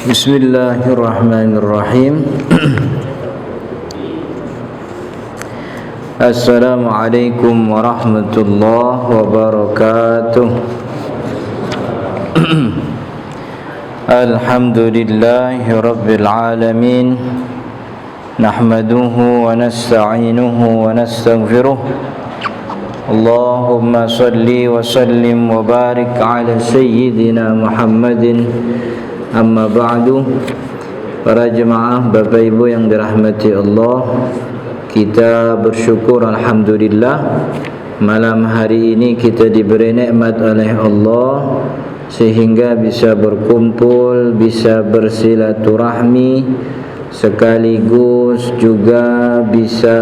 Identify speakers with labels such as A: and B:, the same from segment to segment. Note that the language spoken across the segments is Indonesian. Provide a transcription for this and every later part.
A: Bismillahirrahmanirrahim. Assalamualaikum warahmatullahi wabarakatuh. Alhamdulillahi rabbil alamin. Nahmaduhu wa nasta'inuhu wa nastaghfiruh. Allahumma salli wa sallim wa barik ala sayyidina Muhammadin. Amma ba'du. Para jemaah, Bapak Ibu yang dirahmati Allah, kita bersyukur alhamdulillah malam hari ini kita diberi nikmat oleh Allah sehingga bisa berkumpul, bisa bersilaturahmi, sekaligus juga bisa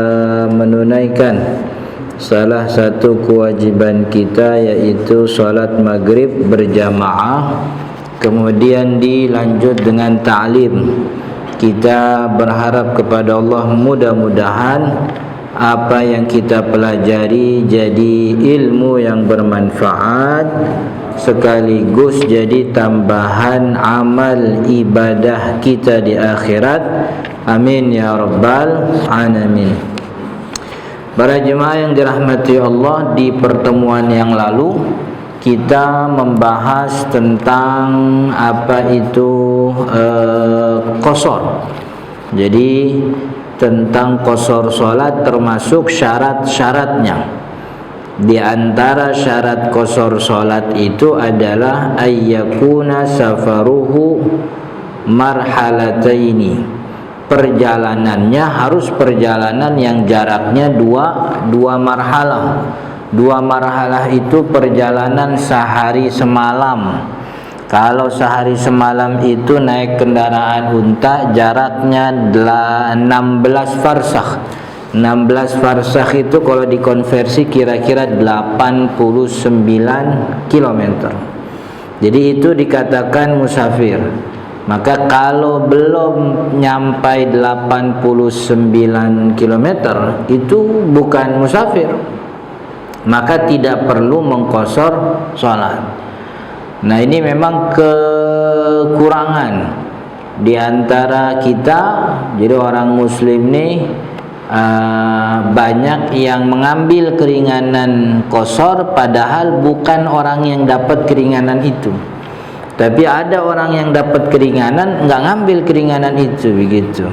A: menunaikan salah satu kewajiban kita, yaitu salat maghrib berjamaah, kemudian dilanjut dengan ta'lim. Kita berharap kepada Allah mudah-mudahan apa yang kita pelajari jadi ilmu yang bermanfaat, sekaligus jadi tambahan amal ibadah kita di akhirat. Amin ya rabbal alamin. Para jemaah yang dirahmati Allah, di pertemuan yang lalu kita membahas tentang apa itu qashar. Jadi tentang qashar salat termasuk syarat-syaratnya. Di antara syarat qashar salat itu adalah ayyakuna safaruhu marhalataini. Perjalanannya harus perjalanan yang jaraknya dua marhalah. Dua marhalah itu perjalanan sehari semalam. Kalau sehari semalam itu naik kendaraan unta, jaraknya 16 farsakh. 16 farsakh itu kalau dikonversi kira-kira 89 km. Jadi itu dikatakan musafir. Maka kalau belum nyampai 89 km itu bukan musafir, maka tidak perlu mengqashar salat. Nah, ini memang kekurangan di antara kita. Jadi orang muslim nih banyak yang mengambil keringanan qashar padahal bukan orang yang dapat keringanan itu. Tapi ada orang yang dapat keringanan enggak ngambil keringanan itu, begitu.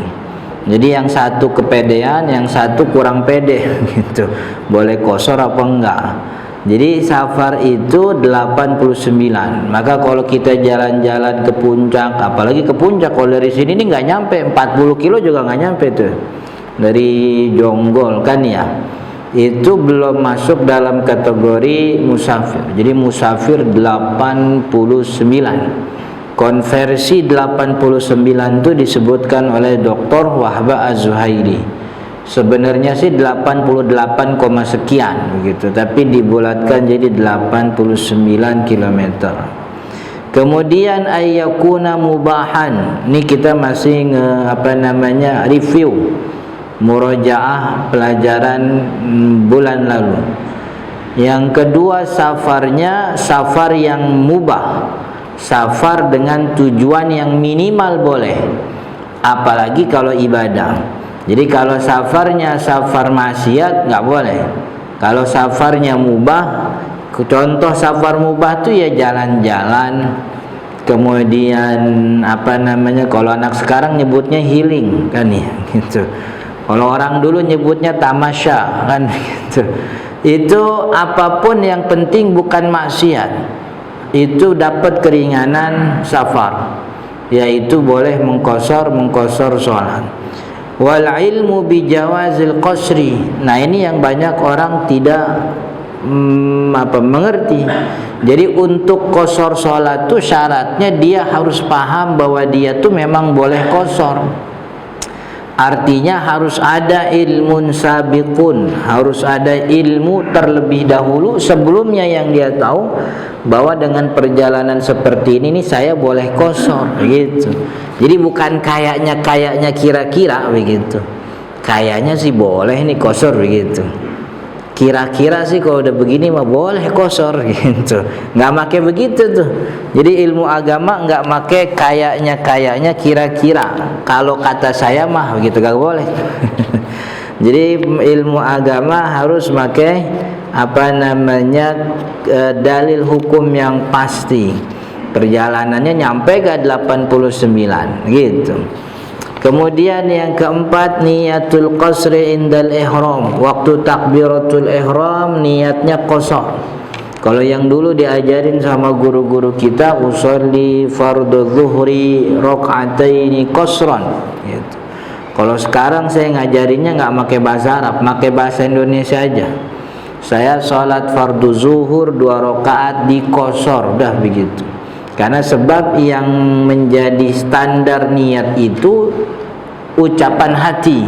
A: Jadi yang satu kepedean, yang satu kurang pede gitu. Boleh qashar apa enggak? Jadi safar itu 89. Maka kalau kita jalan-jalan ke puncak, apalagi ke puncak, kalau dari sini ini enggak nyampe 40 kilo juga enggak nyampe tuh. Dari Jonggol kan ya. Itu belum masuk dalam kategori musafir. Jadi musafir 89. Konversi 89 itu disebutkan oleh Dr. Wahbah Az-Zuhairi. Sebenarnya sih 88, sekian begitu, tapi dibulatkan jadi 89 km. Kemudian ayyakuna mubahan. Ini kita masih review murajaah pelajaran bulan lalu. Yang kedua, safarnya safar yang mubah. Safar dengan tujuan yang minimal boleh, apalagi kalau ibadah. Jadi kalau safarnya safar maksiat nggak boleh. Kalau safarnya mubah, contoh safar mubah tuh ya jalan-jalan, kemudian kalau anak sekarang nyebutnya healing kan ya gitu. Kalau orang dulu nyebutnya tamasya kan gitu. Itu apapun yang penting bukan maksiat, itu dapat keringanan safar, yaitu boleh mengqashar salat. Wal ilmu bi jawazil qasri. Nah, ini yang banyak orang tidak mengerti. Jadi untuk qashar salat itu syaratnya dia harus paham bahwa dia tuh memang boleh qashar. Artinya harus ada ilmun sabiqun, harus ada ilmu terlebih dahulu sebelumnya yang dia tahu bahwa dengan perjalanan seperti ini nih saya boleh qashar gitu. Jadi bukan kayaknya kira-kira begitu. Kayaknya sih boleh nih qashar begitu. kira-kira sih kalau udah begini mah boleh kosor gitu. Nggak make begitu tuh. Jadi ilmu agama nggak make kayaknya kira-kira. Kalau kata saya mah begitu nggak boleh. Jadi ilmu agama harus make dalil hukum yang pasti. Perjalanannya nyampe ke 89 gitu. Kemudian yang keempat, niyatul qasri indal ihram. Waktu takbiratul ihram niatnya qasar. Kalau yang dulu diajarin sama guru-guru kita, usolli fardhu zuhri raka'ataini qasran gitu. Kalau sekarang saya ngajarinnya nggak pakai bahasa Arab, pakai bahasa Indonesia aja. Saya sholat fardu zuhur 2 rakaat di qasar, udah begitu. Karena sebab yang menjadi standar niat itu ucapan hati,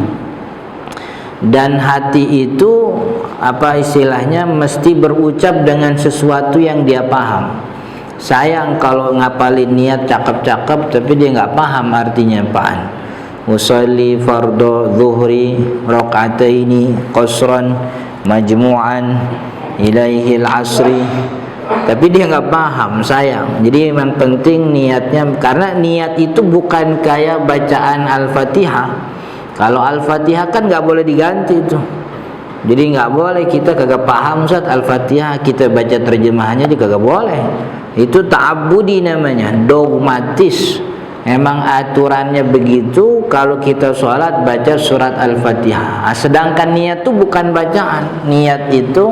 A: dan hati itu apa istilahnya mesti berucap dengan sesuatu yang dia paham. Sayang kalau ngapalin niat cakep-cakep tapi dia nggak paham artinya apaan. Usolli fardhu zuhri raka'ataini qasran majmu'an ilaihil asri, tapi dia nggak paham, sayang. Jadi memang penting niatnya, karena niat itu bukan kayak bacaan Al-Fatihah. Kalau Al-Fatihah kan nggak boleh diganti tuh. Jadi nggak boleh kita kagak paham Ustaz Al-Fatihah kita baca terjemahannya juga kagak boleh. Itu ta'abbudi namanya, dogmatis. Emang aturannya begitu kalau kita sholat baca surat Al-Fatihah. Sedangkan niat itu bukan bacaan. Niat itu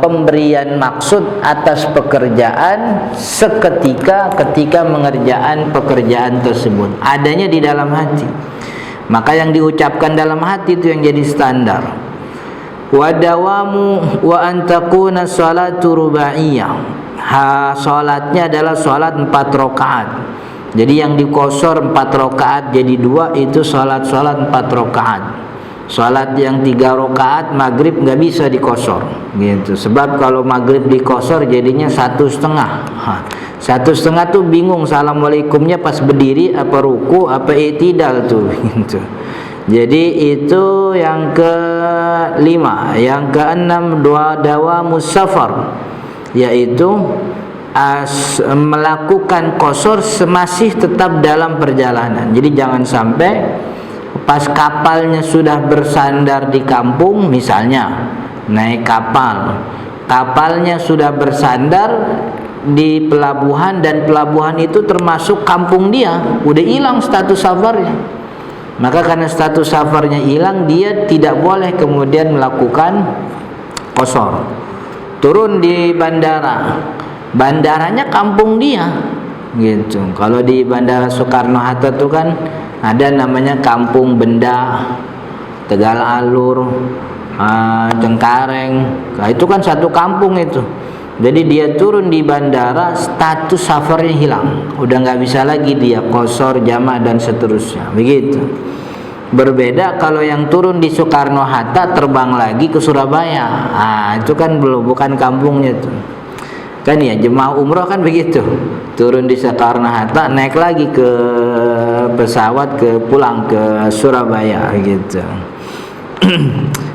A: pemberian maksud atas pekerjaan seketika ketika mengerjakan pekerjaan tersebut, adanya di dalam hati. Maka yang diucapkan dalam hati itu yang jadi standar. Wa dawamu wa antakuna salatu rubaiyah. Salatnya adalah salat 4 rakaat. Jadi yang dikosor 4 rakaat jadi 2, itu salat 4 rakaat. Salat yang 3 rakaat maghrib nggak bisa dikosor gitu. Sebab kalau maghrib dikosor jadinya 1,5. 1,5 tuh bingung assalamualaikumnya pas berdiri apa ruku apa i'tidal tuh gitu. Jadi itu yang ke-5. Yang ke-6 dawamus safar, yaitu melakukan qasar masih tetap dalam perjalanan. Jadi jangan sampai pas kapalnya sudah bersandar di kampung, misalnya naik kapalnya sudah bersandar di pelabuhan, dan pelabuhan itu termasuk kampung dia, udah hilang status safarnya. Maka karena status safarnya hilang, dia tidak boleh kemudian melakukan qasar. Turun di bandaranya kampung dia gitu. Kalau di Bandara Soekarno-Hatta tuh kan ada namanya Kampung Benda, Tegal Alur, Cengkareng. Nah, itu kan satu kampung itu. Jadi dia turun di bandara, status safarnya hilang, udah nggak bisa lagi dia qasar, jamak dan seterusnya. Begitu. Berbeda kalau yang turun di Soekarno-Hatta terbang lagi ke Surabaya. Itu kan bukan kampungnya tuh. Kan ya jemaah umroh kan begitu, turun di Soekarno-Hatta naik lagi ke pesawat pulang ke Surabaya gitu.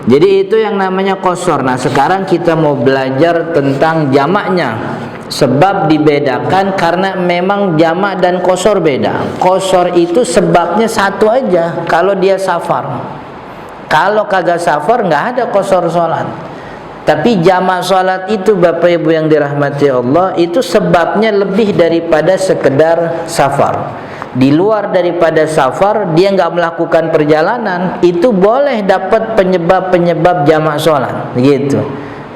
A: Jadi itu yang namanya qasar. Nah sekarang kita mau belajar tentang jamaknya, sebab dibedakan karena memang jamak dan qasar beda. Qasar itu sebabnya satu aja kalau dia safar. Kalau kagak safar nggak ada qasar sholat. Tapi jamak sholat itu Bapak Ibu yang dirahmati Allah, itu sebabnya lebih daripada sekedar safar. Di luar daripada safar, dia nggak melakukan perjalanan, itu boleh dapat penyebab-penyebab jamak sholat gitu.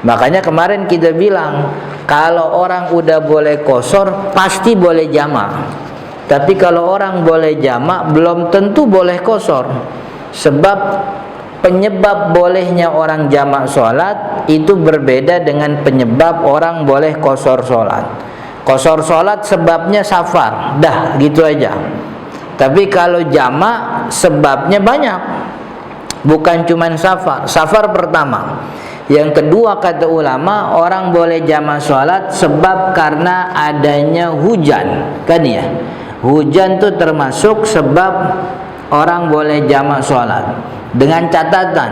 A: Makanya kemarin kita bilang, kalau orang udah boleh qasar pasti boleh jamak. Tapi kalau orang boleh jamak belum tentu boleh qasar. Sebab penyebab bolehnya orang jamak sholat itu berbeda dengan penyebab orang boleh qasar sholat. Qasar sholat sebabnya safar, dah gitu aja. Tapi kalau jamak sebabnya banyak, bukan cuma safar. Safar pertama. Yang kedua kata ulama, orang boleh jamak sholat sebab karena adanya hujan, kan ya? Hujan tuh termasuk sebab orang boleh jamak sholat. Dengan catatan,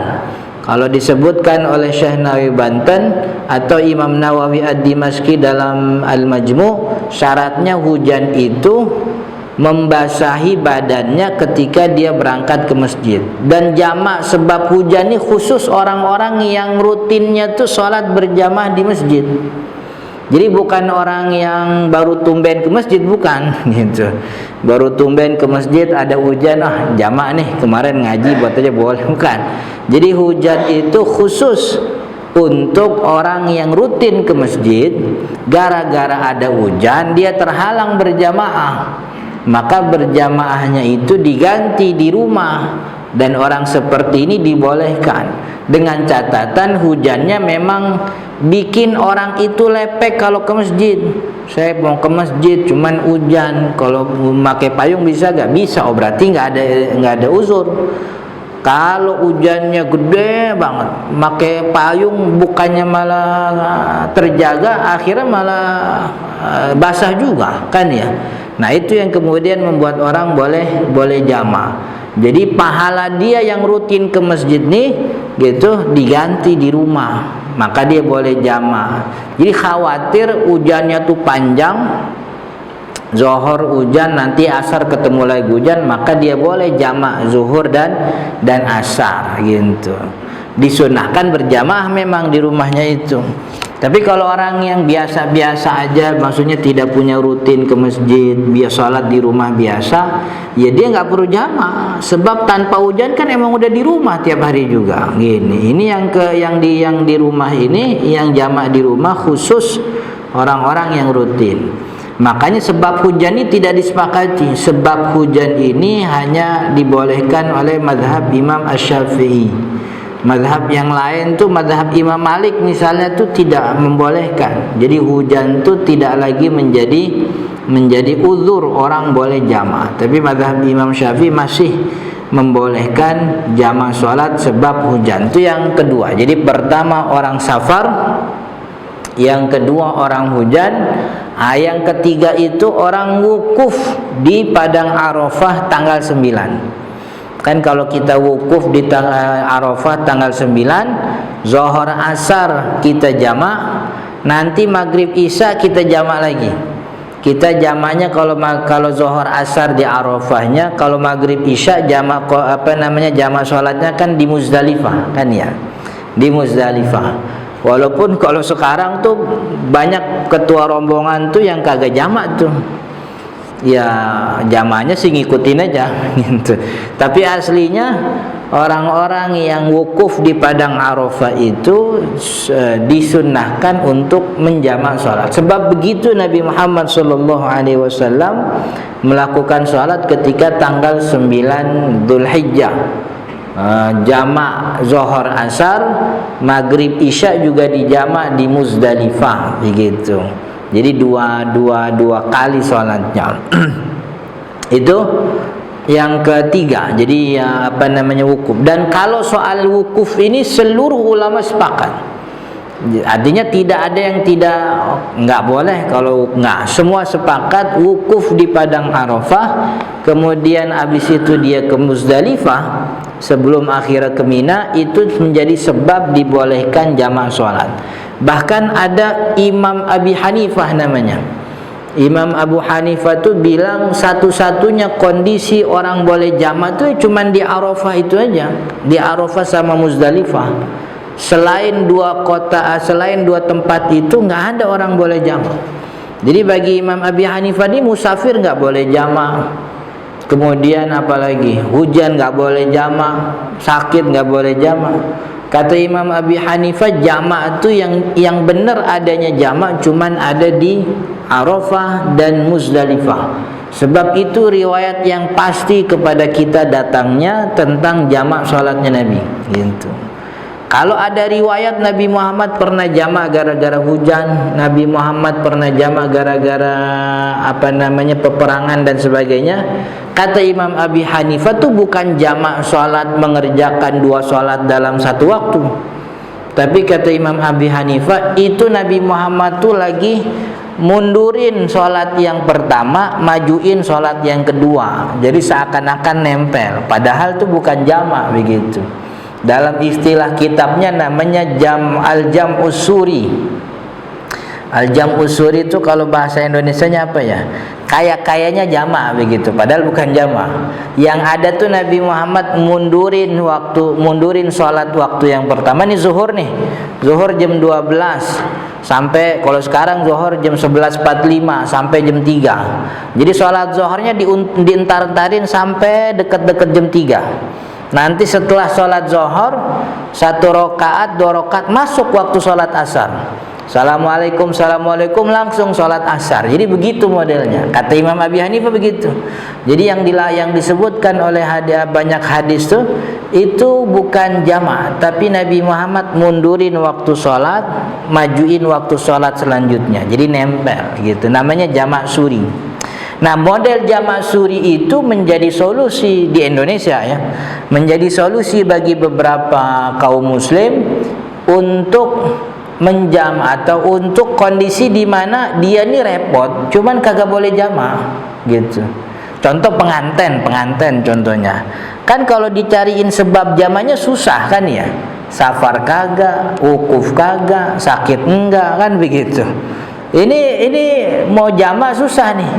A: Kalau disebutkan oleh Syekh Nawawi Banten atau Imam Nawawi Ad-Dimashqi dalam Al-Majmu', syaratnya hujan itu membasahi badannya ketika dia berangkat ke masjid. Dan jamak sebab hujan ini khusus orang-orang yang rutinnya tuh sholat berjamaah di masjid. Jadi bukan orang yang baru tumben ke masjid, bukan gitu. Baru tumben ke masjid ada hujan, jamak nih, kemarin ngaji buat aja boleh, bukan. Jadi hujan itu khusus untuk orang yang rutin ke masjid. Gara-gara ada hujan dia terhalang berjamaah, maka berjamaahnya itu diganti di rumah. Dan orang seperti ini dibolehkan, dengan catatan hujannya memang bikin orang itu lepek kalau ke masjid. Saya mau ke masjid cuman hujan, kalau memakai payung bisa gak? Bisa. Oh berarti nggak ada uzur. Kalau hujannya gede banget, pakai payung bukannya malah terjaga, akhirnya malah basah juga kan ya. Nah itu yang kemudian membuat orang boleh jamak. Jadi pahala dia yang rutin ke masjid nih gitu diganti di rumah, maka dia boleh jamak. Jadi khawatir hujannya tuh panjang, zuhur hujan, nanti asar ketemu lagi hujan, maka dia boleh jamak zuhur dan asar gitu. Disunahkan berjamaah memang di rumahnya itu. Tapi kalau orang yang biasa-biasa aja, maksudnya tidak punya rutin ke masjid, biasa sholat di rumah biasa, ya dia nggak perlu jamaah. Sebab tanpa hujan kan emang udah di rumah tiap hari juga. Gini, ini yang di rumah ini, yang jamaah di rumah khusus orang-orang yang rutin. Makanya sebab hujan ini tidak disepakati. Sebab hujan ini hanya dibolehkan oleh mazhab Imam Asy-Syafi'i. Mazhab yang lain tuh, mazhab Imam Malik misalnya tuh tidak membolehkan. Jadi hujan tuh tidak lagi menjadi uzur orang boleh jamaah. Tapi mazhab Imam Syafi'i masih membolehkan jamaah sholat sebab hujan. Itu yang kedua. Jadi pertama orang safar, yang kedua orang hujan, yang ketiga itu orang wukuf di Padang Arafah tanggal 9. Kan kalau kita wukuf di Arafah tanggal 9, Zuhur Asar kita jamak, nanti Maghrib Isya kita jamak lagi. Kita jamaknya kalau Zuhur Asar di Arafahnya, kalau Maghrib Isya jamak jamak sholatnya kan di Muzdalifah kan ya. Di Muzdalifah. Walaupun kalau sekarang tuh banyak ketua rombongan tuh yang kagak jamak tuh. Ya jamaahnya sih ngikutin aja gitu. Tapi aslinya orang-orang yang wukuf di Padang Arafah itu disunnahkan untuk menjamak sholat. Sebab begitu Nabi Muhammad SAW melakukan sholat ketika tanggal 9 Dzulhijjah. Jamak Zuhur Asar, Maghrib Isya juga dijamak di Muzdalifah begitu. Jadi dua kali sholatnya. Itu yang ketiga. Jadi wukuf. Dan kalau soal wukuf ini seluruh ulama sepakat. Artinya tidak ada yang nggak boleh. Kalau nggak, semua sepakat wukuf di Padang Arafah, kemudian habis itu dia ke Muzdalifah sebelum akhirnya ke Mina, itu menjadi sebab dibolehkan jamak sholat. Bahkan ada Imam Abi Hanifah namanya. Imam Abu Hanifah tuh bilang satu-satunya kondisi orang boleh jamak tuh cuman di Arafah itu aja, di Arafah sama Muzdalifah. Selain dua tempat itu nggak ada orang boleh jamak. Jadi bagi Imam Abi Hanifah ini musafir nggak boleh jamak. Kemudian apalagi hujan nggak boleh jamak, sakit nggak boleh jamak. Kata Imam Abi Hanifah, jamak itu yang benar adanya jamak cuman ada di Arafah dan Muzdalifah. Sebab itu riwayat yang pasti kepada kita datangnya tentang jamak sholatnya Nabi gitu. Kalau ada riwayat Nabi Muhammad pernah jamak gara-gara hujan, Nabi Muhammad pernah jamak gara-gara peperangan dan sebagainya, kata Imam Abi Hanifah itu bukan jamak sholat mengerjakan dua sholat dalam satu waktu. Tapi kata Imam Abi Hanifah, itu Nabi Muhammad tuh lagi mundurin sholat yang pertama, majuin sholat yang kedua. Jadi seakan-akan nempel, padahal itu bukan jamak begitu. Dalam istilah kitabnya namanya Al-Jam' Usuri. Al-Jam' Usuri itu kalau bahasa Indonesianya apa ya? Kayaknya jamak begitu, padahal bukan jamak. Yang ada tuh Nabi Muhammad mundurin sholat waktu yang pertama nih zuhur nih. Zuhur jam 12 sampai, kalau sekarang zuhur jam 11.45 sampai jam 3. Jadi sholat zuhurnya dientar-entarin sampai dekat-dekat jam 3. Nanti setelah sholat zuhur 1 rakaat 2 rakaat masuk waktu sholat asar. Assalamualaikum, assalamualaikum, langsung sholat asar. Jadi begitu modelnya. Kata Imam Abi Hanifah begitu. Jadi yang disebutkan oleh banyak hadis itu bukan jamak, tapi Nabi Muhammad mundurin waktu sholat, majuin waktu sholat selanjutnya. Jadi nempel gitu. Namanya jamak suri. Nah, model jamak suri itu menjadi solusi di Indonesia ya. Menjadi solusi bagi beberapa kaum muslim untuk menjam atau untuk kondisi di mana dia nih repot, cuman kagak boleh jamak gitu. Contoh pengantin contohnya. Kan kalau dicariin sebab jamaknya susah kan ya. Safar kagak, wukuf kagak, sakit enggak, kan begitu. Ini mau jamak susah nih.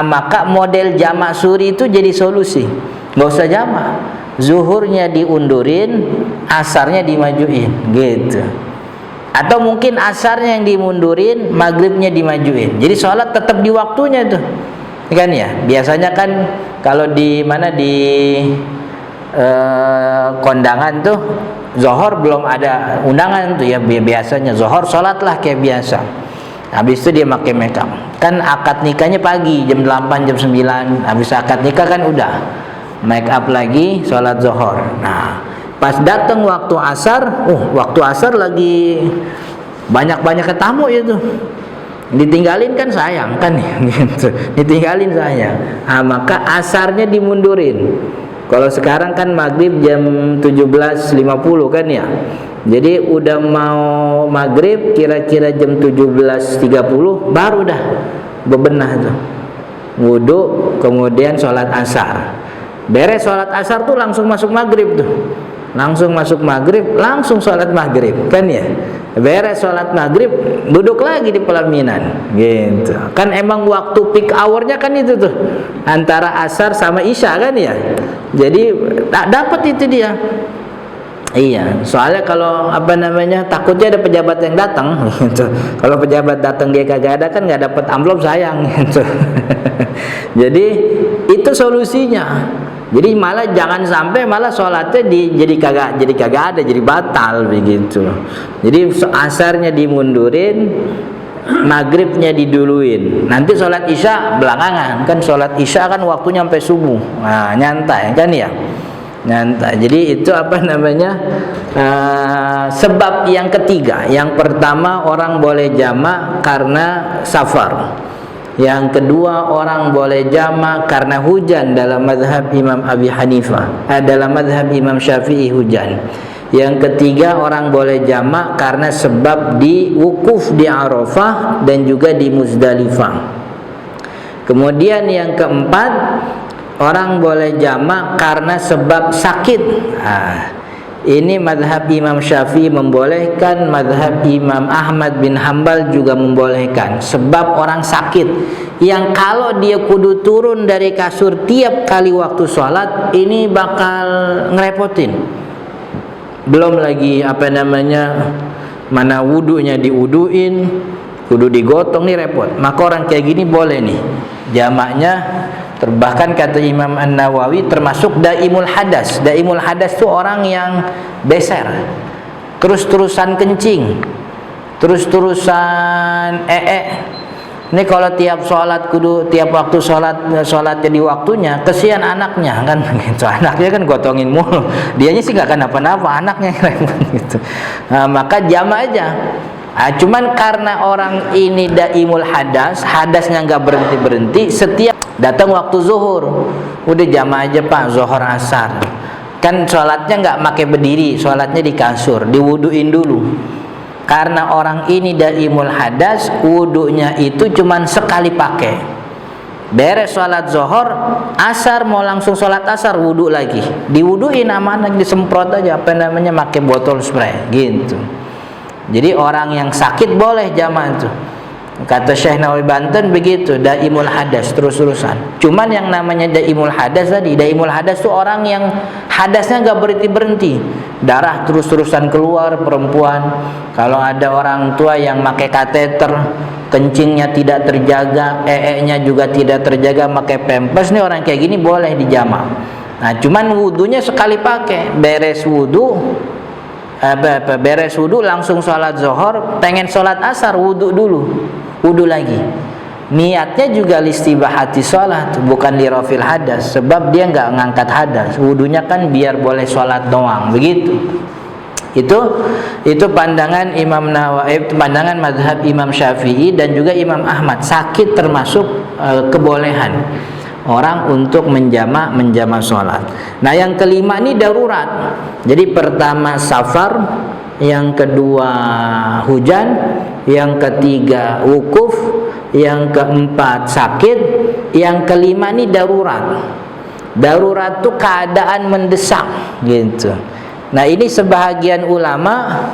A: Maka model jamak suri itu jadi solusi. Enggak usah jamak. Zuhurnya diundurin, asarnya dimajuin gitu. Atau mungkin asarnya yang dimundurin, maghribnya dimajuin. Jadi sholat tetap di waktunya tuh, kan ya. Biasanya kan kalau di kondangan tuh, zohor belum ada undangan tuh ya. Biasanya zohor sholatlah kayak biasa. Habis itu dia pakai make up. Kan akad nikahnya pagi jam 8 jam 9. Habis akad nikah kan udah make up lagi, sholat zohor. Nah, pas datang waktu asar, waktu asar lagi banyak tamu itu. Ditinggalin kan sayang kan gitu. Ditinggalin sayang. Maka asarnya dimundurin. Kalau sekarang kan maghrib jam 17.50 kan ya. Jadi udah mau maghrib kira-kira jam 17.30 baru dah bebenah tuh. Wudu, kemudian sholat asar. Beres sholat asar tuh langsung masuk maghrib tuh. Langsung masuk maghrib, langsung sholat maghrib kan ya. Beres sholat maghrib, duduk lagi di pelaminan gitu. Kan emang waktu peak hournya kan itu tuh, antara asar sama isya kan ya. Jadi tak dapat itu dia. Iya, soalnya kalau takutnya ada pejabat yang datang gitu. Kalau pejabat datang dia kagak ada kan nggak dapat amplop sayang gitu. Jadi itu solusinya. Jadi malah jangan sampai malah sholatnya jadi kagak ada, jadi batal begitu. Jadi asarnya dimundurin, maghribnya diduluin. Nanti sholat isya belakangan. Kan sholat isya kan waktunya sampai subuh. Nah, nyantai kan ya. Nyantai. Jadi itu sebab yang ketiga. Yang pertama orang boleh jamak karena safar. Yang kedua orang boleh jamak karena hujan dalam mazhab Imam Abi Hanifah. Dalam mazhab Imam Syafi'i hujan. Yang ketiga orang boleh jamak karena sebab di wukuf di Arafah dan juga di Muzdalifah. Kemudian yang keempat orang boleh jamak karena sebab sakit. Ini mazhab Imam Syafi'i membolehkan, mazhab Imam Ahmad bin Hambal juga membolehkan. Sebab orang sakit yang kalau dia kudu turun dari kasur tiap kali waktu sholat, ini bakal ngerepotin. Belum lagi mana wudunya diuduin, kudu digotong, nih repot. Maka orang kayak gini boleh nih jamaknya. Bahkan kata Imam An-Nawawi termasuk daimul hadas. Daimul hadas itu orang yang beser, terus-terusan kencing, terus-terusan Ini kalau tiap sholat kudu tiap waktu sholatnya di waktunya, kesian anaknya kan gitu. Anaknya kan gotongin mulu. Dianya sih nggak kenapa-napa, anaknya repot gitu. Maka jamak aja. Cuman karena orang ini daimul hadasnya nggak berhenti, setiap datang waktu zuhur, udah jamak aja Pak, zuhur asar. Kan sholatnya nggak pakai berdiri, sholatnya di kasur, diwuduin dulu. Karena orang ini daimul hadas, wudunya itu cuman sekali pakai. beres sholat zuhur, asar mau langsung sholat asar, wudu lagi, diwuduin amanah, disemprot aja apa namanya, pakai botol spray gitu. Jadi orang yang sakit boleh jamaah itu. Kata Syekh Nawawi Banten begitu, daimul hadas, terus-terusan. Cuman yang namanya daimul hadas tadi, daimul hadas itu orang yang hadasnya enggak berhenti-berhenti, darah terus-terusan keluar, perempuan. Kalau ada orang tua yang pakai kateter, kencingnya tidak terjaga, nya juga tidak terjaga, pakai pampers, nih orang kayak gini boleh dijamak. Nah, cuman wudunya sekali pakai, beres wudu langsung sholat zuhur, pengen sholat asar, wudu dulu, wudu lagi. Niatnya juga listibahati sholat, bukan lirafil hadas, sebab dia nggak ngangkat hadas. Wudunya kan biar boleh sholat doang, begitu. Itu pandangan Imam Nawawi, pandangan mazhab Imam Syafi'i dan juga Imam Ahmad. Sakit termasuk kebolehan orang untuk menjama sholat. Nah, yang kelima ini darurat. Jadi pertama safar, yang kedua hujan, yang ketiga wukuf, yang keempat sakit, yang kelima ini darurat. Darurat itu keadaan mendesak gitu. Nah, ini sebahagian ulama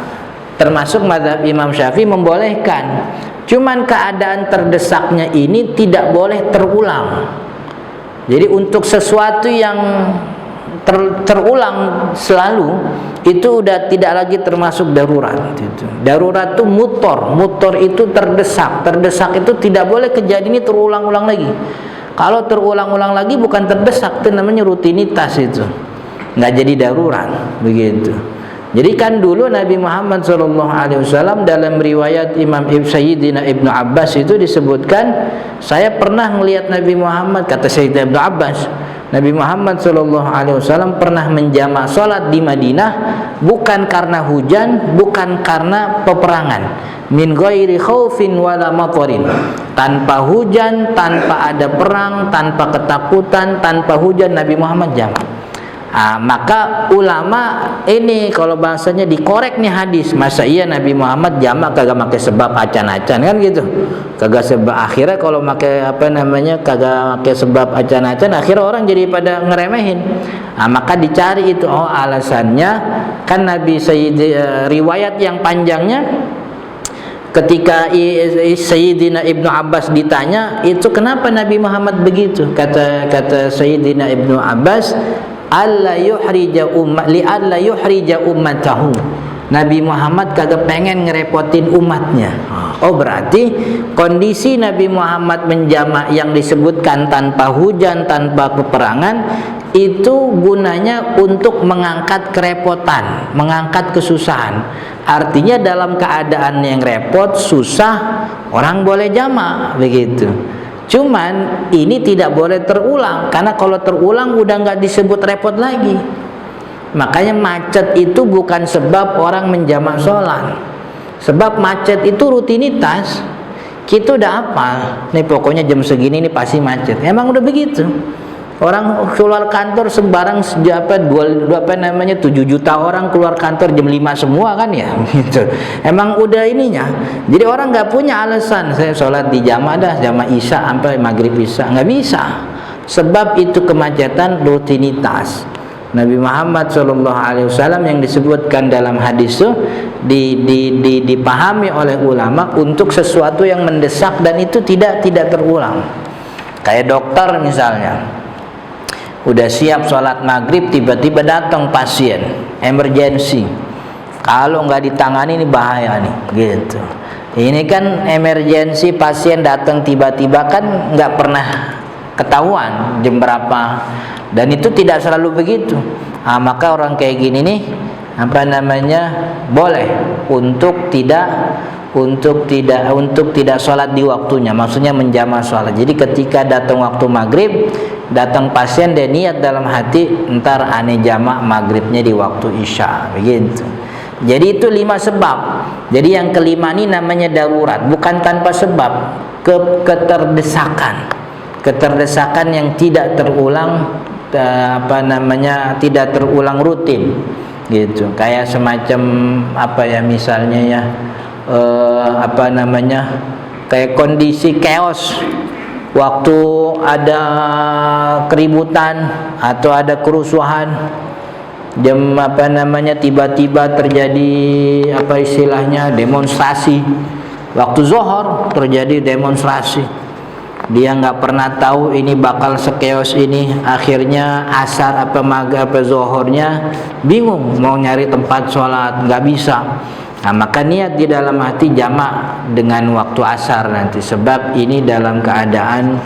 A: termasuk mazhab Imam Syafi'i membolehkan. Cuman keadaan terdesaknya ini tidak boleh terulang. Jadi untuk sesuatu yang terulang selalu, itu udah tidak lagi termasuk darurat. Darurat itu mutor itu terdesak itu tidak boleh kejadian ini terulang-ulang lagi. Kalau terulang-ulang lagi bukan terdesak, itu namanya rutinitas, itu nggak jadi darurat, begitu. Jadi kan dulu Nabi Muhammad SAW dalam riwayat Imam Sayyidina Ibnu Abbas itu disebutkan, saya pernah melihat Nabi Muhammad, kata Sayyidina Ibnu Abbas, Nabi Muhammad SAW pernah menjamak sholat di Madinah bukan karena hujan, bukan karena peperangan, min ghairi khaufin wala matarin, tanpa hujan, tanpa ada perang, tanpa ketakutan, tanpa hujan Nabi Muhammad jamak. Maka ulama ini kalau bahasanya dikorek nih hadis, masa iya Nabi Muhammad jamak kagak pakai sebab acan-acan, kan gitu, kagak sebab. Akhirnya kalau pakai apa namanya kagak pakai sebab acan-acan, akhirnya orang jadi pada ngeremehin. Maka dicari itu, oh alasannya kan Nabi riwayat yang panjangnya, ketika Sayyidina Ibnu Abbas ditanya itu kenapa Nabi Muhammad begitu, kata Sayyidina Ibnu Abbas, alla yuhrija ummatahu, Nabi Muhammad kagak pengen ngerepotin umatnya. Oh, berarti kondisi Nabi Muhammad menjamak yang disebutkan tanpa hujan, tanpa peperangan, itu gunanya untuk mengangkat kerepotan, mengangkat kesusahan. Artinya dalam keadaan yang repot, susah, orang boleh jamak, begitu. Cuman ini tidak boleh terulang, karena kalau terulang udah nggak disebut repot lagi. Makanya macet itu bukan sebab orang menjamak sholat, sebab macet itu rutinitas. Kita udah hafal, nih pokoknya jam segini nih pasti macet. Emang udah begitu. Orang keluar kantor sembarang, 7 juta orang keluar kantor jam 5 semua kan ya gitu. Emang udah ininya. Jadi orang nggak punya alasan saya sholat di jamaah dah, jamaah isya sampai maghrib isya, nggak bisa. Sebab itu kemacetan rutinitas. Nabi Muhammad SAW yang disebutkan dalam hadis itu dipahami oleh ulama untuk sesuatu yang mendesak dan itu tidak terulang. Kayak dokter misalnya, udah siap sholat maghrib, tiba-tiba datang pasien emergency, kalau nggak ditangani ini bahaya nih gitu. Ini kan emergency, pasien datang tiba-tiba kan nggak pernah ketahuan jam berapa, dan itu tidak selalu begitu. Maka orang kayak gini nih apa namanya boleh untuk tidak sholat di waktunya, maksudnya menjamak sholat. Jadi ketika datang waktu maghrib, datang pasien, dia niat dalam hati, ntar ane jamak maghribnya di waktu isya, begitu. Jadi itu 5 sebab. Jadi yang kelima ini namanya darurat, bukan tanpa sebab, keterdesakan yang tidak terulang, tidak terulang rutin, gitu. Kayak semacam apa ya, misalnya ya kayak kondisi chaos waktu ada keributan atau ada kerusuhan, jam tiba-tiba terjadi demonstrasi. Waktu zuhur terjadi demonstrasi, dia nggak pernah tahu ini bakal sekeos ini. Akhirnya asar maghrib zuhurnya bingung mau nyari tempat sholat, nggak bisa. Nah, maka niat di dalam hati jamak dengan waktu asar nanti, sebab ini dalam keadaan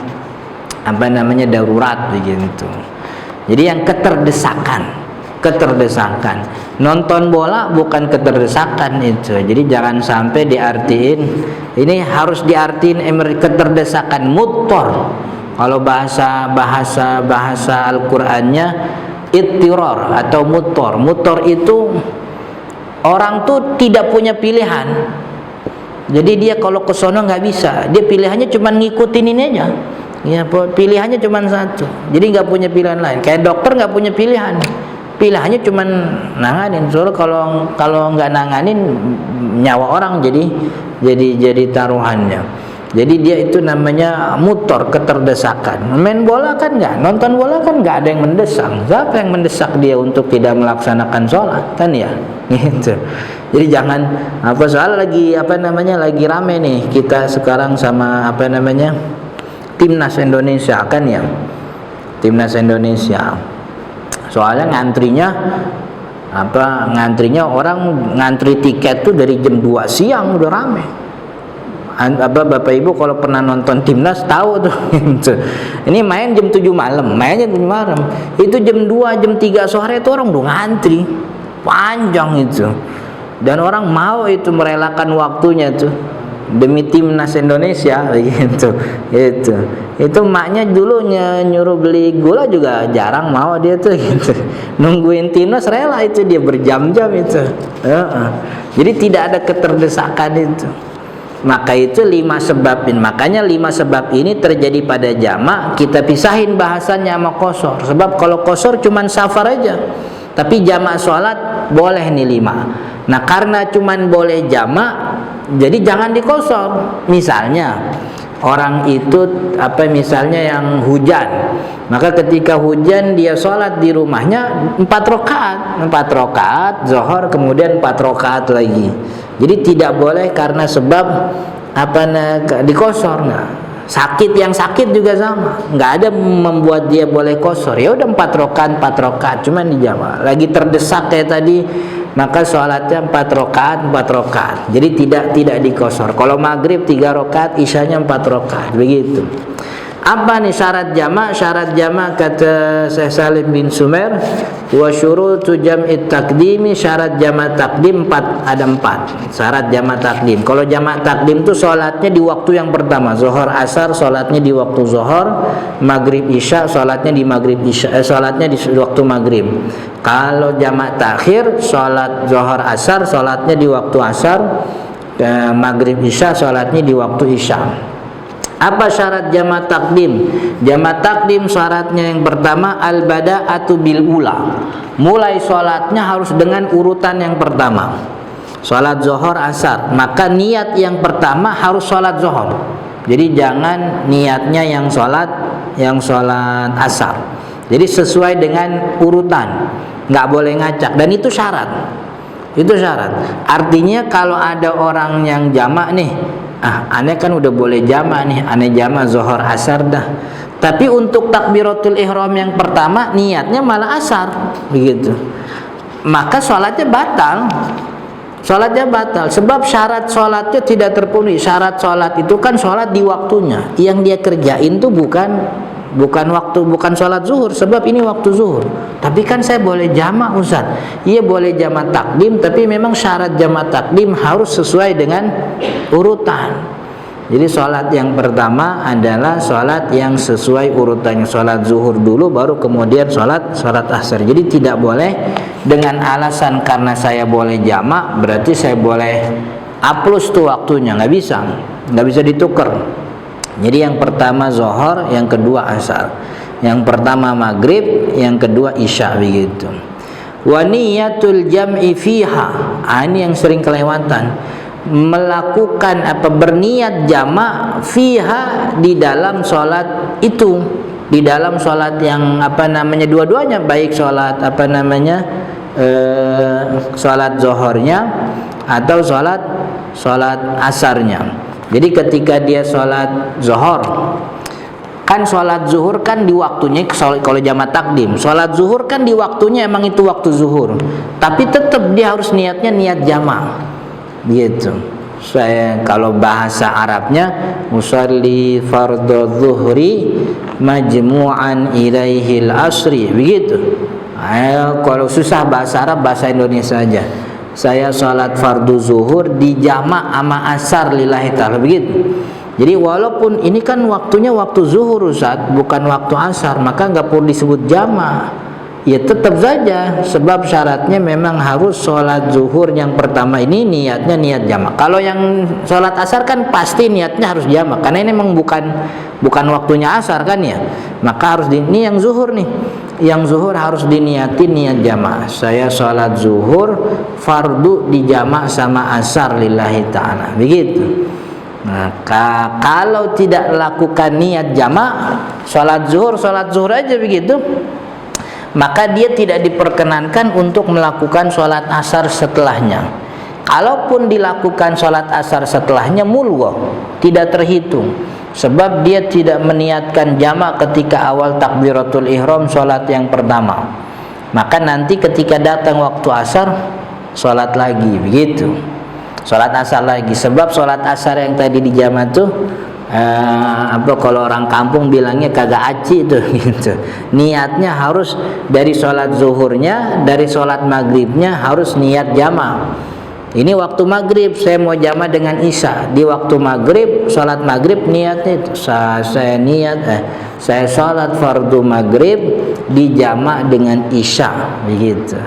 A: darurat begitu. Jadi yang keterdesakan. Nonton bola bukan keterdesakan itu. Jadi jangan sampai diartiin, ini harus diartiin keterdesakan muttor. Kalau bahasa Al-Qur'annya ittiror atau muttor. Muttor itu orang tuh tidak punya pilihan. Jadi dia kalau ke sono nggak bisa, dia pilihannya cuma ngikutin ini aja. Ya, pilihannya cuma satu. Jadi nggak punya pilihan lain. Kayak dokter nggak punya pilihan. Pilihannya cuma nanganin. Soalnya kalau nggak nanganin, nyawa orang jadi taruhannya. Jadi dia itu namanya mutor, keterdesakan. Main bola kan nggak, nonton bola kan nggak ada yang mendesak. Siapa yang mendesak dia untuk tidak melaksanakan sholat, kan ya? Gitu. Jadi jangan soal lagi rame nih kita sekarang sama timnas Indonesia, kan ya? Timnas Indonesia. Soalnya ngantrinya orang ngantri tiket tuh dari jam 2 siang udah rame. Bapak Ibu kalau pernah nonton timnas tahu tuh. Ini main jam 7 malam, itu jam 2 jam 3 sore itu orang udah ngantri panjang itu. Dan orang mau itu merelakan waktunya tuh demi timnas Indonesia begitu. Itu maknya dulu nyuruh beli gula juga jarang mau dia tuh gitu. Nungguin timnas rela itu dia berjam-jam itu. Jadi tidak ada keterdesakan itu. Maka itu 5 sebab ini. Makanya 5 sebab ini terjadi pada jamak. Kita pisahin bahasannya sama qashar. Sebab kalau qashar cuman safar aja. Tapi jamak sholat boleh nih 5. Nah karena cuman boleh jamak, jadi jangan dikosor. Misalnya orang itu misalnya yang hujan, maka ketika hujan dia sholat di rumahnya 4 rakaat zuhur, kemudian 4 rakaat lagi. Jadi tidak boleh karena sebab dikosor. Nah, yang sakit juga sama, nggak ada membuat dia boleh kosor. Ya udah 4 rakaat cuman dijamak. Lagi terdesak kayak tadi, maka sholatnya 4 rakaat. Jadi tidak dikosor. Kalau maghrib 3 rakaat, isyanya 4 rakaat, begitu. Apa nih syarat jamak? Syarat jamak kata Syekh Salim bin Sumer, wa syurutu jam'it taqdimi, syarat jamak takdim ada 4. Syarat jamak takdim. Kalau jamak takdim itu sholatnya di waktu yang pertama, zuhur asar sholatnya di waktu zuhur, maghrib isya sholatnya di maghrib isya, sholatnya di waktu maghrib. Kalau jamak takhir, sholat zuhur asar sholatnya di waktu asar, maghrib isya sholatnya di waktu isya. Apa syarat jamak takdim? Jamak takdim syaratnya yang pertama al-bada'atu bil ula. Mulai sholatnya harus dengan urutan yang pertama. Sholat zuhur asar, maka niat yang pertama harus sholat zuhur. Jadi jangan niatnya yang sholat asar. Jadi sesuai dengan urutan, nggak boleh ngacak. Dan itu syarat. Artinya kalau ada orang yang jamak nih, aneh kan udah boleh jamak nih, aneh jamak zuhur asar dah. Tapi untuk takbiratul ihram yang pertama niatnya malah asar, begitu. Maka sholatnya batal. Sebab syarat sholatnya tidak terpenuhi. Syarat sholat itu kan sholat di waktunya. Yang dia kerjain tuh bukan sholat zuhur, sebab ini waktu zuhur. Tapi kan saya boleh jamak, Ustaz. Iya boleh jamak takdim, tapi memang syarat jamak takdim harus sesuai dengan urutan. Jadi sholat yang pertama adalah sholat yang sesuai urutannya. Sholat zuhur dulu, baru kemudian sholat asar. Jadi tidak boleh dengan alasan karena saya boleh jamak berarti saya boleh aplus tuh waktunya. Nggak bisa ditukar. Jadi yang pertama zuhur, yang kedua asar, yang pertama maghrib, yang kedua isya, begitu. Wa niyatul jam'i fiha, ini yang sering kelewatan. melakukan berniat jamak fiha di dalam sholat itu, di dalam sholat yang dua-duanya, baik sholat sholat zuhurnya atau sholat asarnya. Jadi ketika dia sholat zuhur, kan sholat zuhur kan di waktunya, kalau jamak takdim, sholat zuhur kan di waktunya emang itu waktu zuhur, tapi tetap dia harus niatnya niat jamak, gitu. Saya kalau bahasa Arabnya musalli fardhu zuhri majmu'an ilaihil asri, begitu. Kalau susah bahasa Arab, bahasa Indonesia aja. Saya sholat fardu zuhur di jamak sama asar lillahi ta'ala, begitu. Jadi walaupun ini kan waktunya waktu zuhur Ustaz, bukan waktu asar, maka nggak perlu disebut jamak. Ya tetap saja, sebab syaratnya memang harus sholat zuhur yang pertama ini niatnya niat jamak. Kalau yang sholat asar kan pasti niatnya harus jamak, karena ini memang bukan waktunya asar kan ya. Maka harus ini yang zuhur nih, yang zuhur harus diniati niat jamak. Saya sholat zuhur fardu di jamak sama asar lillahi ta'ala, begitu. Maka kalau tidak lakukan niat jamak, sholat zuhur aja begitu, maka dia tidak diperkenankan untuk melakukan sholat asar setelahnya. Kalaupun dilakukan sholat asar setelahnya, mulgha, tidak terhitung, sebab dia tidak meniatkan jamak ketika awal takbiratul ihram sholat yang pertama. Maka nanti ketika datang waktu asar, sholat lagi, begitu. Sholat asar lagi, sebab sholat asar yang tadi di jamak tuh kalau orang kampung bilangnya kagak aci tuh, gitu. Niatnya harus dari sholat zuhurnya, dari sholat maghribnya harus niat jamak. Ini waktu maghrib saya mau jamak dengan isya, di waktu maghrib sholat maghrib niatnya itu saya sholat fardu maghrib di jamak dengan isya, begitu.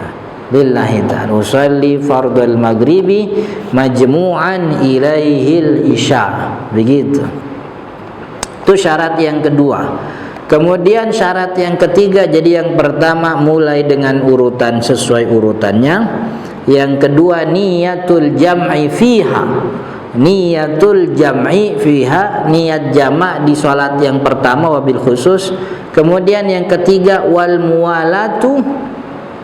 A: Lillahi ta'ala usalli fardul maghribi majmu'an ilaihil isya, begitu. Itu syarat yang kedua. Kemudian syarat yang ketiga, jadi yang pertama mulai dengan urutan sesuai urutannya. Yang kedua niatul jam'i fiha, niatul jam'i fiha, niat jamak di salat yang pertama wabil khusus. Kemudian yang ketiga wal muwalatu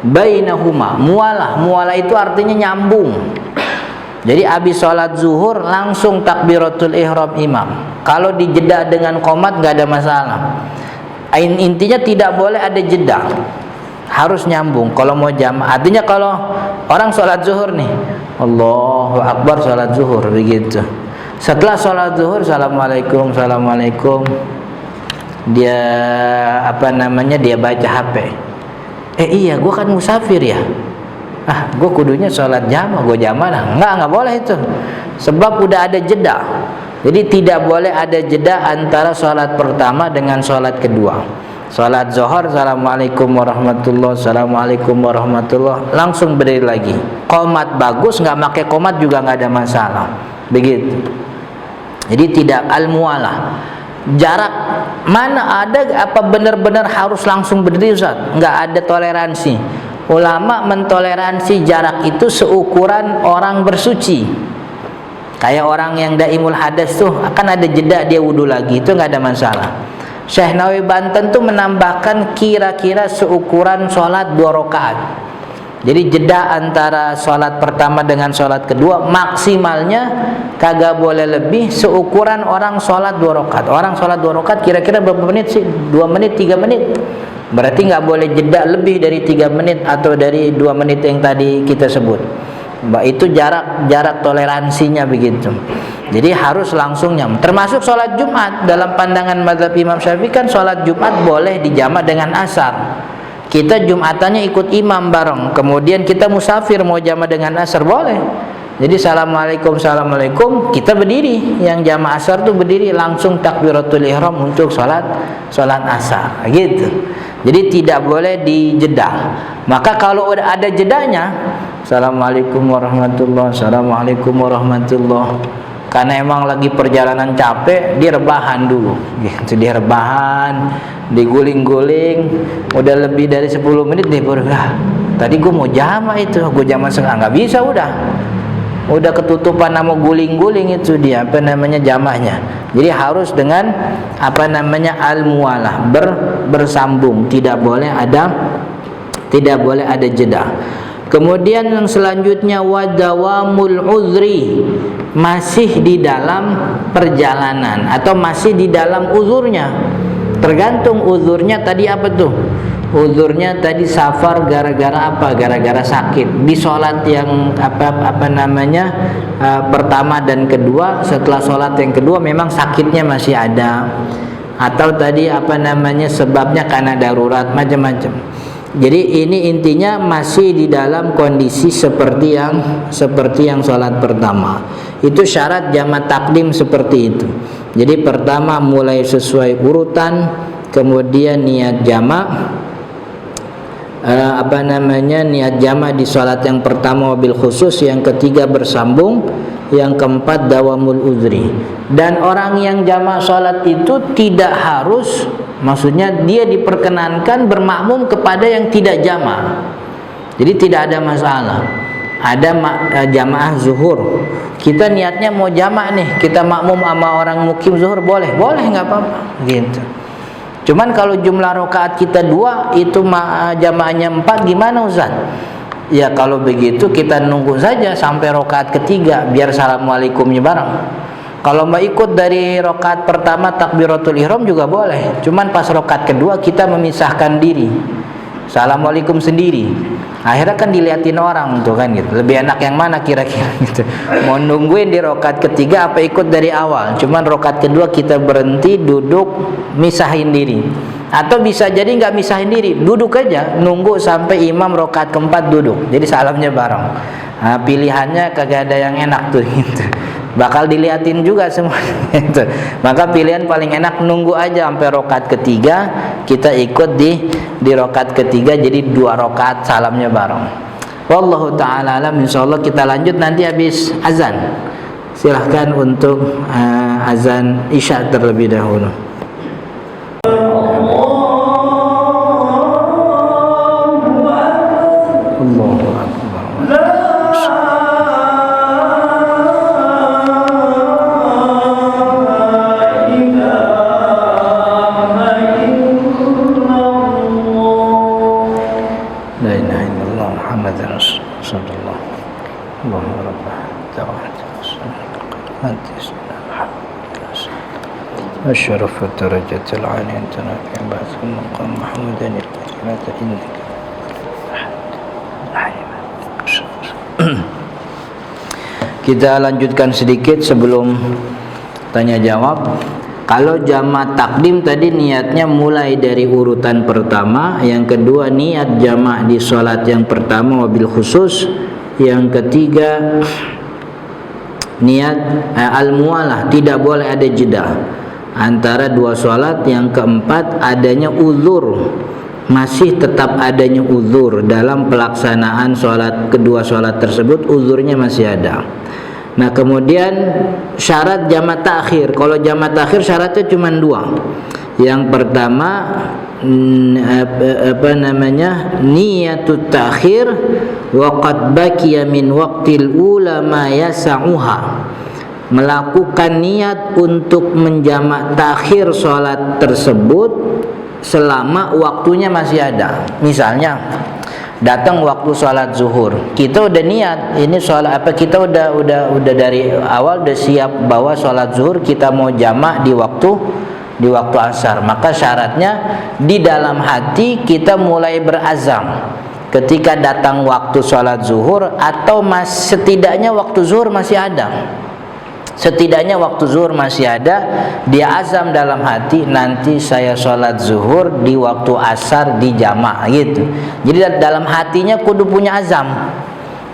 A: bainahuma. Mualah itu artinya nyambung. Jadi habis sholat zuhur langsung takbiratul ihram imam. Kalau dijeda dengan qomat nggak ada masalah. Intinya tidak boleh ada jeda, harus nyambung. Kalau mau jamaah, artinya kalau orang sholat zuhur nih, Allahu Akbar sholat zuhur, begitu. Setelah sholat zuhur, assalamualaikum, dia dia baca HP. Iya, gue kan musafir ya. Gue kudunya sholat jamaah, gue jamaah. Nggak boleh itu. Sebab udah ada jeda. Jadi tidak boleh ada jeda antara sholat pertama dengan sholat kedua. Sholat zuhur, assalamualaikum warahmatullah, assalamualaikum warahmatullah, langsung berdiri lagi. Qomat bagus, nggak pakai qomat juga nggak ada masalah. Begitu. Jadi tidak al-mualah. Jarak mana ada benar-benar harus langsung berdiri Ustaz? Nggak ada toleransi. Ulama mentoleransi jarak itu seukuran orang bersuci. Kayak orang yang daimul hadas tuh akan ada jeda dia wudu lagi, itu nggak ada masalah. Syekh Nawawi Banten tuh menambahkan kira-kira seukuran sholat 2 rakaat. Jadi jeda antara sholat pertama dengan sholat kedua maksimalnya kagak boleh lebih seukuran orang sholat 2 rakaat. Orang sholat 2 rakaat kira-kira berapa menit sih? 2 menit, 3 menit. Berarti nggak boleh jeda lebih dari 3 menit atau dari 2 menit yang tadi kita sebut. Itu jarak toleransinya begitu. Jadi harus langsung nyam. Termasuk sholat Jumat, dalam pandangan mazhab Imam Syafi'i kan sholat Jumat boleh dijamak dengan asar. Kita Jumatannya ikut imam bareng, kemudian kita musafir mau jamak dengan asar, boleh. Jadi assalamualaikum, kita berdiri, yang jamaah asar tuh berdiri langsung takbiratul ihram untuk sholat asar, gitu. Jadi tidak boleh dijeda. Maka kalau udah ada jedanya, assalamualaikum warahmatullah, assalamualaikum warahmatullah, karena emang lagi perjalanan capek, dia rebahan dulu, gitu. Dia rebahan, diguling-guling, udah lebih dari 10 menit dia baru tadi gue mau jamak itu, gue jamak setengah, nggak bisa udah. udah ketutupan nama guling-guling itu dia apa namanya jamaknya. Jadi harus dengan apa namanya al-muwalah, bersambung, tidak boleh ada jeda. Kemudian yang selanjutnya wadawamul uzri, masih di dalam perjalanan atau masih di dalam uzurnya. Tergantung uzurnya tadi apa tuh? Uzurnya tadi safar gara-gara apa? Gara-gara sakit. Di sholat yang apa namanya pertama dan kedua, setelah sholat yang kedua memang sakitnya masih ada. Atau tadi apa namanya sebabnya karena darurat, macam-macam. Jadi ini intinya masih di dalam kondisi seperti yang sholat pertama. Itu syarat jamak takdim seperti itu. Jadi pertama mulai sesuai urutan, kemudian niat jamak niat jamak di sholat yang pertama wabil khusus, yang ketiga bersambung, yang keempat dawamul uzri. Dan orang yang jamak sholat itu tidak harus, maksudnya dia diperkenankan bermakmum kepada yang tidak jamak. Jadi tidak ada masalah. Ada jamaah zuhur, kita niatnya mau jamak nih, kita makmum sama orang mukim zuhur, boleh nggak apa-apa gitu. Cuman kalau jumlah rakaat kita 2, itu jamaahnya 4, gimana Ustaz? Ya kalau begitu kita nunggu saja sampai rakaat ketiga biar assalamualaikumnya bareng. Kalau mau ikut dari rakaat pertama takbiratul ihram juga boleh. Cuman pas rakaat kedua kita memisahkan diri, assalamualaikum sendiri. Akhirnya kan diliatin orang tuh kan gitu. Lebih enak yang mana kira-kira gitu. Mau nungguin di rakaat ketiga apa ikut dari awal? Cuman rakaat kedua kita berhenti, duduk, misahin diri. Atau bisa jadi nggak misahin diri, duduk aja, nunggu sampai imam rakaat keempat duduk. Jadi salamnya bareng. Nah, pilihannya kagak ada yang enak tuh gitu. Bakal diliatin juga semua gitu. Maka pilihan paling enak nunggu aja sampai rakaat ketiga, kita ikut di rakaat ketiga, jadi 2 rakaat salamnya bareng. Wallahu taala alam. Insyaallah kita lanjut nanti habis azan. Silahkan untuk azan Isya terlebih dahulu. Allahu akbar. أشرف الدرجة العالية تنافي بعث المقام محمودا الكلمات إنك Kita lanjutkan sedikit sebelum tanya jawab. Kalau jamak takdim tadi niatnya mulai dari urutan pertama, yang kedua niat jamak di sholat yang pertama wabil khusus, yang ketiga niat al-muwalah, tidak boleh ada jeda antara 2 sholat, yang keempat adanya uzur, masih tetap adanya uzur dalam pelaksanaan kedua sholat tersebut, uzurnya masih ada. Nah kemudian syarat jamak takhir. Kalau jamak takhir syaratnya cuma 2. Yang pertama niyatut takhir wa qad baqiya min waqtil ula ma yas'uha, melakukan niat untuk menjamak takhir sholat tersebut selama waktunya masih ada. Misalnya datang waktu sholat zuhur, kita udah niat ini sholat kita udah dari awal udah siap bahwa sholat zuhur kita mau jamak di waktu asar. Maka syaratnya di dalam hati kita mulai berazam ketika datang waktu sholat zuhur, atau setidaknya waktu zuhur masih ada. Setidaknya waktu zuhur masih ada, dia azam dalam hati, nanti saya sholat zuhur di waktu asar di jamak gitu. Jadi dalam hatinya kudu punya azam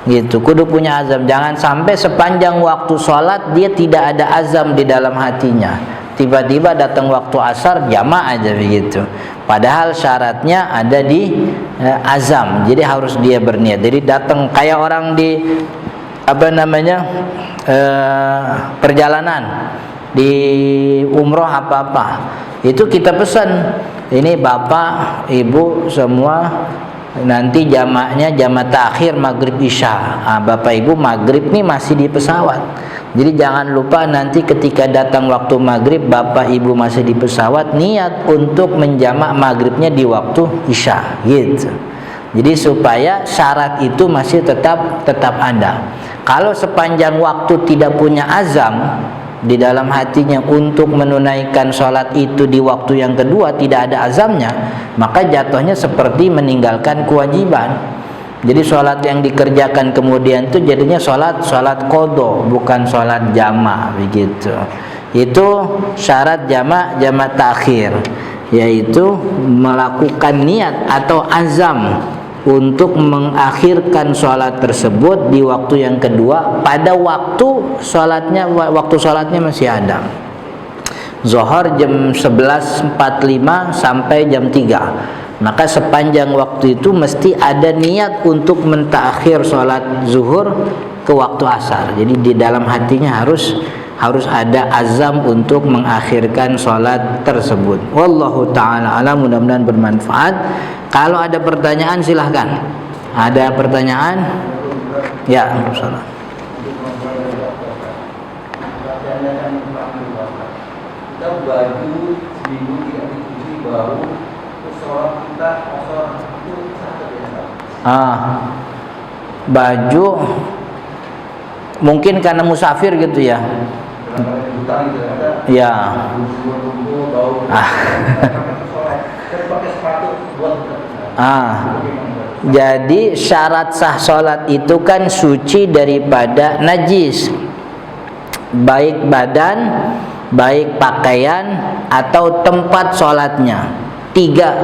A: gitu, kudu punya azam. Jangan sampai sepanjang waktu sholat dia tidak ada azam di dalam hatinya, tiba-tiba datang waktu asar jamak aja begitu. Padahal syaratnya ada di azam, jadi harus dia berniat. Jadi datang kayak orang di perjalanan di umroh apa-apa, itu kita pesan, ini bapak ibu semua nanti jamaknya jamak takhir maghrib isya. Bapak ibu maghrib nih masih di pesawat, jadi jangan lupa nanti ketika datang waktu maghrib bapak ibu masih di pesawat, niat untuk menjamak maghribnya di waktu isya gitu. Jadi supaya syarat itu masih tetap ada. Kalau sepanjang waktu tidak punya azam di dalam hatinya untuk menunaikan sholat itu di waktu yang kedua, tidak ada azamnya, maka jatuhnya seperti meninggalkan kewajiban. Jadi sholat yang dikerjakan kemudian itu jadinya sholat qadha, bukan sholat jamak begitu. Itu syarat jamak takhir, yaitu melakukan niat atau azam untuk mengakhirkan sholat tersebut di waktu yang kedua pada waktu sholatnya masih ada. Zuhur jam 11.45 sampai jam 3, maka sepanjang waktu itu mesti ada niat untuk mentakhir sholat zuhur ke waktu asar. Jadi di dalam hatinya harus ada azam untuk mengakhirkan sholat tersebut. Wallahu ta'ala alam, mudah-mudahan bermanfaat. Kalau ada pertanyaan silahkan. Ada pertanyaan? Ya, salam.
B: Kita baju seminggu tidak dicuci bau, terus sholat kita itu satu ya.
A: Baju mungkin karena musafir gitu ya. Ya. Jadi syarat sah sholat itu kan suci daripada najis, baik badan, baik pakaian atau tempat sholatnya. Tiga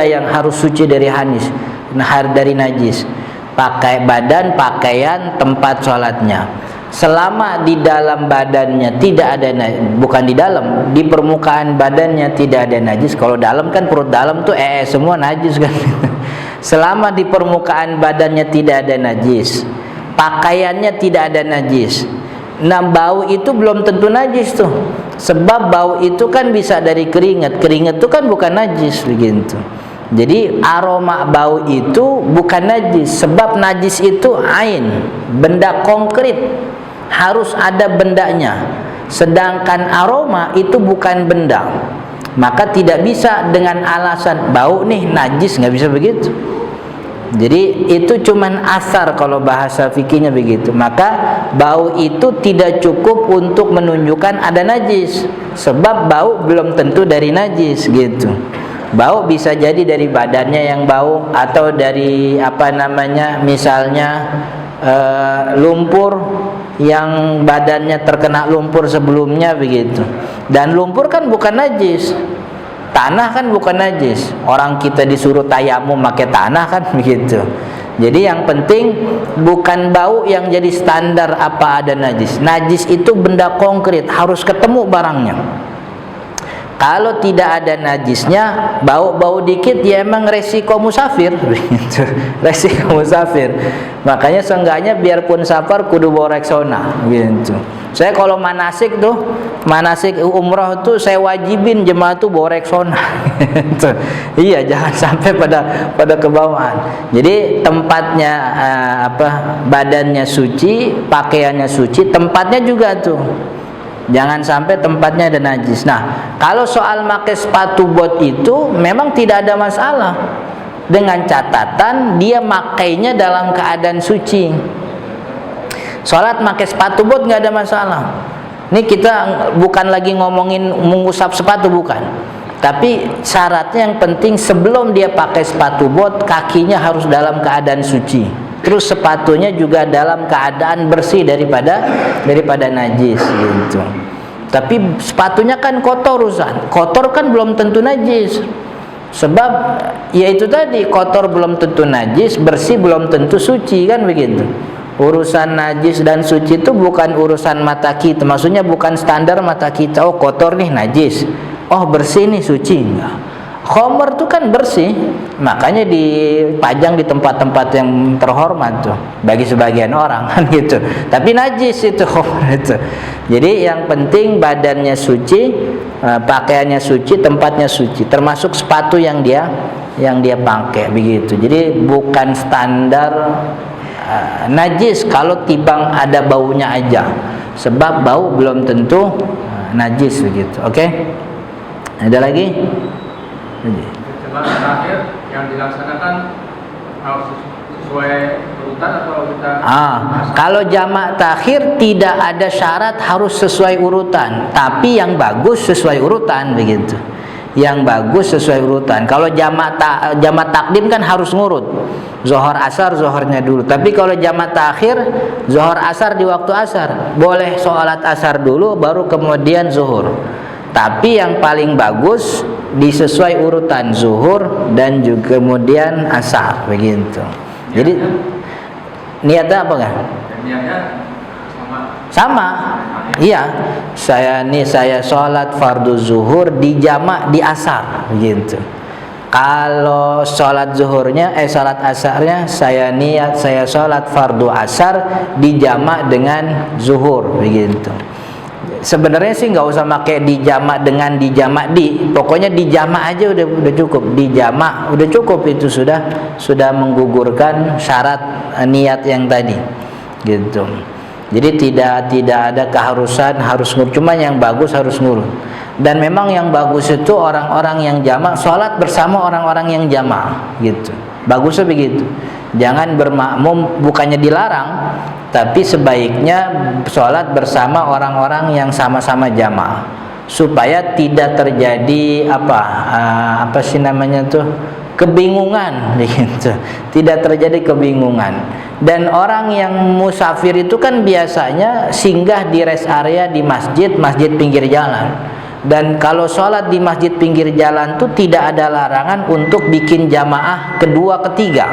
A: yang harus suci dari dari najis: badan, pakaian, tempat sholatnya. Selama di dalam badannya tidak ada, di permukaan badannya tidak ada najis. Kalau dalam kan perut dalam tuh semua najis kan. Selama di permukaan badannya tidak ada najis, pakaiannya tidak ada najis. Nah, bau itu belum tentu najis tuh, sebab bau itu kan bisa dari keringat itu kan bukan najis begitu. Jadi aroma bau itu bukan najis, sebab najis itu ain, benda konkret, harus ada bendanya. Sedangkan aroma itu bukan benda, maka tidak bisa dengan alasan bau nih najis, nggak bisa begitu. Jadi itu cuman asar kalau bahasa fikihnya begitu. Maka bau itu tidak cukup untuk menunjukkan ada najis, sebab bau belum tentu dari najis gitu. Bau bisa jadi dari badannya yang bau, atau dari misalnya lumpur yang badannya terkena lumpur sebelumnya begitu. Dan lumpur kan bukan najis, tanah kan bukan najis. Orang kita disuruh tayamum pakai tanah kan begitu. Jadi yang penting bukan bau yang jadi standar apa ada najis. Najis itu benda konkret, harus ketemu barangnya. Kalau tidak ada najisnya, bau-bau dikit ya emang resiko musafir begitu. Resiko musafir. Makanya seenggaknya biarpun safar kudu bawa Rexona gitu. Saya kalau manasik umroh tuh saya wajibin jemaah tuh bawa Rexona gitu. Iya, jangan sampai pada kebawaan. Jadi tempatnya badannya suci, pakaiannya suci, tempatnya juga tuh. Jangan sampai tempatnya ada najis. Nah, kalau soal pakai sepatu bot itu memang tidak ada masalah, dengan catatan dia makainya dalam keadaan suci. Sholat pakai sepatu bot nggak ada masalah. Ini kita bukan lagi ngomongin mengusap sepatu, bukan. Tapi syaratnya yang penting sebelum dia pakai sepatu bot, kakinya harus dalam keadaan suci. Terus sepatunya juga dalam keadaan bersih daripada najis gitu. Tapi sepatunya kan kotor, kotor kan belum tentu najis. Sebab ya itu tadi, kotor belum tentu najis, bersih belum tentu suci kan begitu. Urusan najis dan suci itu bukan urusan mata kita. Maksudnya bukan standar mata kita. Oh kotor nih najis, oh bersih nih suci, enggak. Khamr itu kan bersih, makanya dipajang di tempat-tempat yang terhormat tuh bagi sebagian orang kan gitu. Tapi najis itu khamr itu. Jadi yang penting badannya suci, pakaiannya suci, tempatnya suci, termasuk sepatu yang dia pakai begitu. Jadi bukan standar najis kalau tibang ada baunya aja. Sebab bau belum tentu najis begitu. Oke? Ada lagi?
C: Jemaah terakhir yang dilaksanakan harus sesuai urutan atau kita?
A: Kalau jamak takhir tidak ada syarat harus sesuai urutan, tapi yang bagus sesuai urutan begitu. Yang bagus sesuai urutan. Kalau jamak takdim kan harus ngurut. Zuhur asar zuhurnya dulu. Tapi kalau jamak takhir zuhur asar di waktu asar. Boleh sholat asar dulu baru kemudian zuhur. Tapi yang paling bagus disesuai urutan zuhur dan juga kemudian asar begitu. Jadi niatnya apa kan?
C: Niatnya
A: sama. Iya. Saya sholat fardu zuhur di jamak di asar begitu. Kalau sholat zuhurnya sholat asarnya saya niat saya sholat fardu asar di jamak dengan zuhur begitu. Sebenarnya sih nggak usah pakai dijamak dengan dijamak pokoknya dijamak aja udah cukup. Dijamak udah cukup, itu sudah menggugurkan syarat niat yang tadi gitu. Jadi tidak ada keharusan harus ngurut, cuma yang bagus harus ngurut. Dan memang yang bagus itu orang-orang yang jamak sholat bersama orang-orang yang jamak gitu. Bagusnya begitu. Jangan bermakmum, bukannya dilarang, tapi sebaiknya sholat bersama orang-orang yang sama-sama jamaah supaya tidak terjadi apa sih namanya tuh kebingungan gitu. Tidak terjadi kebingungan. Dan orang yang musafir itu kan biasanya singgah di rest area di masjid pinggir jalan. Dan kalau sholat di masjid pinggir jalan tuh tidak ada larangan untuk bikin jamaah kedua ketiga.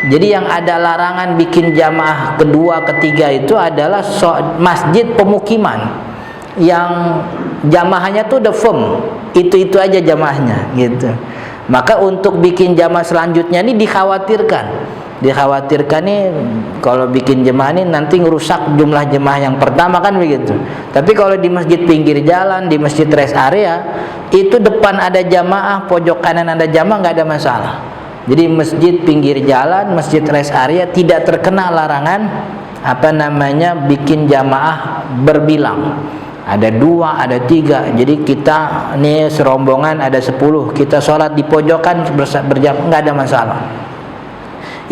A: Jadi yang ada larangan bikin jamaah kedua ketiga itu adalah masjid pemukiman yang jamaahnya tuh udah firm, itu aja jamaahnya gitu. Maka untuk bikin jamaah selanjutnya ini dikhawatirkan nih kalau bikin jemaah ini nanti ngerusak jumlah jemaah yang pertama kan begitu. Tapi kalau di masjid pinggir jalan, di masjid rest area itu depan ada jamaah, pojok kanan ada jamaah, nggak ada masalah. Jadi masjid pinggir jalan, masjid rest area tidak terkena larangan bikin jamaah berbilang. Ada 2, ada 3. Jadi kita nih serombongan ada 10. Kita sholat di pojokan berjamaah nggak ada masalah.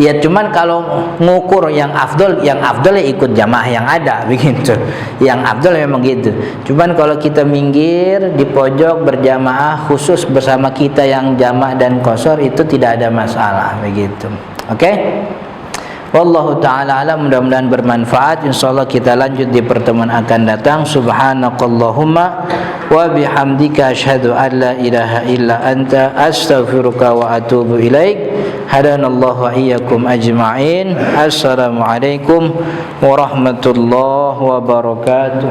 A: Ya cuman kalau ngukur yang afdol ya ikut jamaah yang ada begitu. Yang afdol memang gitu. Cuman kalau kita minggir di pojok berjamaah khusus bersama kita yang jamaah dan qashar itu tidak ada masalah begitu. Oke? Wallahu ta'ala alam, mudah-mudahan bermanfaat. Insyaallah kita lanjut di pertemuan akan datang. Subhanakallahumma wa bihamdika asyhadu an la ilaha illa anta astaghfiruka wa atubu ilaik. Hadanallahu wa iyyakum ajma'in. Assalamualaikum warahmatullahi wabarakatuh.